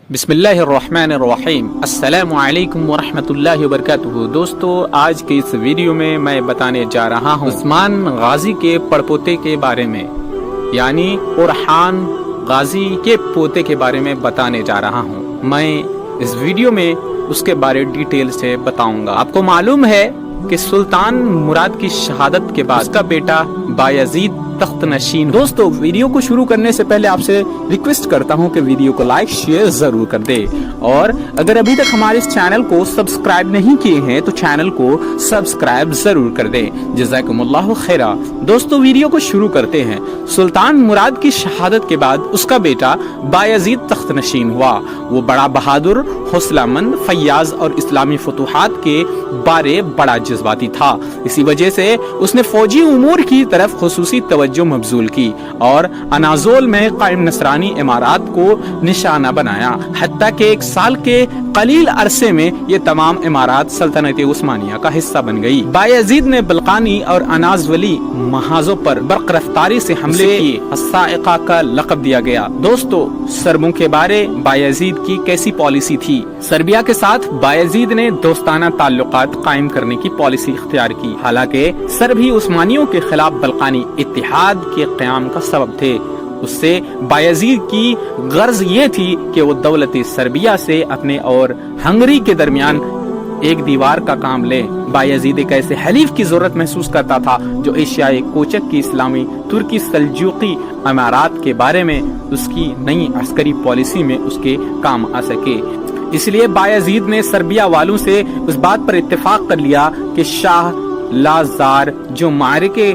بسم اللہ الرحمن الرحیم، السلام علیکم ورحمۃ اللہ وبرکاتہ۔ دوستو، آج کے اس ویڈیو میں بتانے جا رہا ہوں عثمان غازی کے پڑپوتے کے بارے میں، یعنی اورحان غازی کے پوتے کے بارے میں بتانے جا رہا ہوں۔ میں اس ویڈیو میں اس کے بارے ڈیٹیل سے بتاؤں گا۔ آپ کو معلوم ہے کہ سلطان مراد کی شہادت کے بعد اس کا بیٹا بایزید تخت نشین۔ دوستو، ویڈیو کو شروع کرنے سے پہلے آپ سے ریکویسٹ کرتا ہوں کہ ویڈیو کو لائک شیئر ضرور کر دے، اور اگر ابھی تک ہمارے اس چینل کو سبسکرائب نہیں کیے ہیں تو چینل کو سبسکرائب ضرور کر دے۔ جزاکم اللہ خیرہ۔ دوستو، ویڈیو کو شروع کرتے ہیں۔ سلطان مراد کی شہادت کے بعد اس کا بیٹا بایزید تخت نشین ہوا۔ وہ بڑا بہادر، حوصلہ مند، فیاض اور اسلامی فتوحات کے بارے بڑا جذباتی تھا۔ اسی وجہ سے اس نے فوجی امور کی طرف خصوصی توجہ مبذول کی اور اناضول میں قائم نصرانی امارات کو نشانہ بنایا، حتیٰ کہ 1 سال کے قلیل عرصے میں یہ تمام امارات سلطنت عثمانیہ کا حصہ بن گئی۔ بایزید نے بلقانی اور اناضولی محاذوں پر برق رفتاری سے حملے کیے، الصاعقہ کا لقب دیا گیا۔ دوستو، سربوں کے بارے بایزید کی کیسی پالیسی تھی؟ سربیا کے ساتھ بایزید نے دوستانہ تعلقات قائم کرنے کی پالیسی اختیار کی، حالانکہ سربی عثمانیوں کے خلاف بلقانی اتحاد کے قیام کا سبب تھے۔ اس سے بایزید کی غرض یہ تھی کہ وہ دولت سربیا سے اپنے اور ہنگری کے درمیان ایک دیوار کا کام لے۔ بایزید ایک ایسے حلیف کی ضرورت محسوس کرتا تھا جو ایشیائی کوچک کی اسلامی ترکی سلجوقی امارات کے بارے میں اس کی نئی عسکری پالیسی میں اس کے کام آ سکے۔ اس لیے بایزید نے سربیا والوں سے اس بات پر اتفاق کر لیا کہ شاہ لازار جو معرکے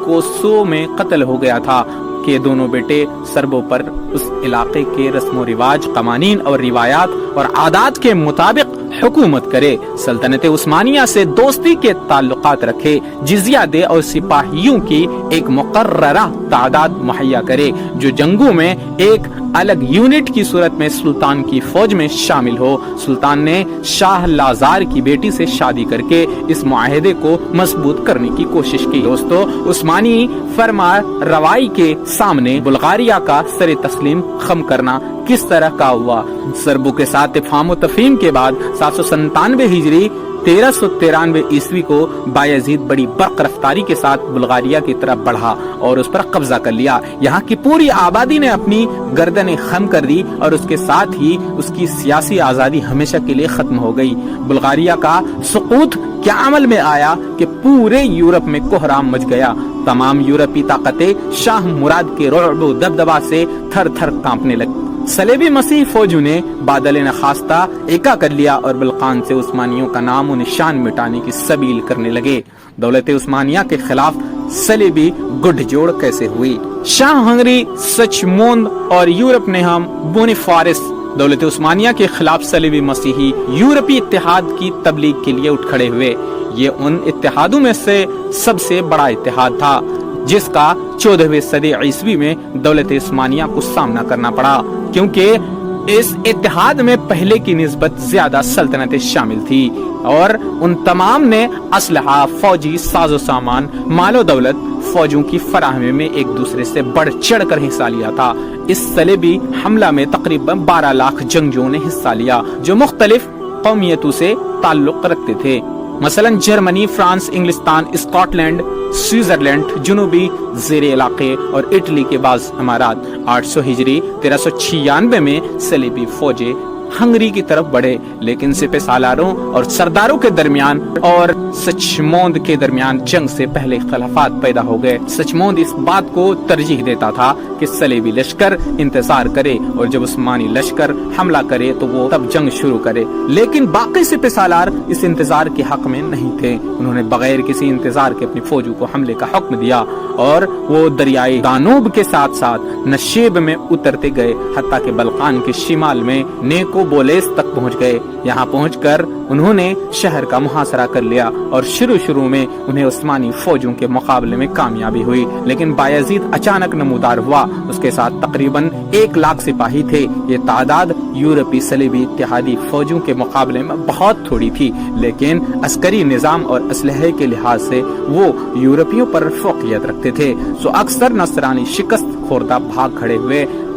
کوسو میں قتل ہو گیا تھا کہ دونوں بیٹے سربوں پر اس علاقے کے رسم و رواج، قوانین اور روایات اور عادات کے مطابق حکومت کرے، سلطنت عثمانیہ سے دوستی کے تعلقات رکھے، جزیہ دے اور سپاہیوں کی ایک مقررہ تعداد مہیا کرے جو جنگوں میں ایک الگ یونٹ کی صورت میں سلطان کی فوج میں شامل ہو۔ سلطان نے شاہ لازار کی بیٹی سے شادی کر کے اس معاہدے کو مضبوط کرنے کی کوشش کی۔ دوستو، عثمانی فرما روائی کے سامنے بلغاریہ کا سر تسلیم خم کرنا کس طرح کا ہوا؟ سربوں کے ساتھ افہام و تفہیم کے بعد 797 ہجری 1393 عیسوی کو بایزید بڑی برق رفتاری کے ساتھ بلغاریہ کی طرف بڑھا اور اس پر قبضہ کر لیا۔ یہاں کی پوری آبادی نے اپنی گردنیں خم کر دی اور اس کے ساتھ ہی اس کی سیاسی آزادی ہمیشہ کے لیے ختم ہو گئی۔ بلغاریہ کا سقوط کیا عمل میں آیا کہ پورے یورپ میں کوہرام مچ گیا۔ تمام یورپی طاقتیں شاہ مراد کے رعب و دبدبا سے تھر تھر کانپنے لگی۔ صلیبی مسیح فوجوں نے بادل نخواستہ ایکا کر لیا اور بلقان سے عثمانیوں کا نام و نشان مٹانے کی سبیل کرنے لگے۔ دولت عثمانیہ کے خلاف صلیبی گٹھ جوڑ کیسے ہوئی؟ شاہ ہنگری سچموند اور یورپ نے ہم بونیفارس دولت عثمانیہ کے خلاف صلیبی مسیحی یورپی اتحاد کی تبلیغ کے لیے اٹھ کھڑے ہوئے۔ یہ ان اتحادوں میں سے سب سے بڑا اتحاد تھا جس کا 14ویں صدی عیسوی میں دولت عثمانیہ کو سامنا کرنا پڑا، کیونکہ اس اتحاد میں پہلے کی نسبت زیادہ سلطنتیں شامل تھی اور ان تمام نے اسلحہ، فوجی ساز و سامان، مال و دولت، فوجوں کی فراہمی میں ایک دوسرے سے بڑھ چڑھ کر حصہ لیا تھا۔ اس صلیبی حملہ میں تقریباً 12 لاکھ جنگجوؤں نے حصہ لیا جو مختلف قومیتوں سے تعلق رکھتے تھے، مثلا جرمنی، فرانس، انگلستان، اسکاٹ لینڈ، سوئٹزرلینڈ، جنوبی زیر علاقے اور اٹلی کے بعض امارات۔ 800 ہجری 1396 میں صلیبی فوجیں ہنگری کی طرف بڑھے، لیکن سپہ سالاروں اور سرداروں کے درمیان اور سچموند کے درمیان جنگ سے پہلے اختلافات پیدا ہو گئے۔ سچموند اس بات کو ترجیح دیتا تھا کہ صلیبی لشکر انتظار کرے اور جب عثمانی لشکر حملہ کرے تو وہ تب جنگ شروع کرے، لیکن باقی سپہ سالار اس انتظار کے حق میں نہیں تھے۔ انہوں نے بغیر کسی انتظار کے اپنی فوجوں کو حملے کا حکم دیا اور وہ دریائے دانوب کے ساتھ ساتھ نشیب میں اترتے گئے، حتیٰ کہ بلقان کے شمال میں نیکو بولیس تک پہنچ گئے۔ یہاں پہنچ کر انہوں نے شہر کا محاصرہ کر لیا اور شروع میں انہیں عثمانی فوجوں کے مقابلے میں کامیابی ہوئی، لیکن بایزید اچانک نمودار ہوا۔ اس کے ساتھ تقریباً 1 لاکھ سپاہی تھے۔ یہ تعداد یورپی صلیبی اتحادی فوجوں کے مقابلے میں بہت تھوڑی تھی، لیکن عسکری نظام اور اسلحے کے لحاظ سے وہ یورپیوں پر فوقیت رکھتے تھے، سو اکثر نصرانی شکست خوردہ بھاگ کھڑے ہوئے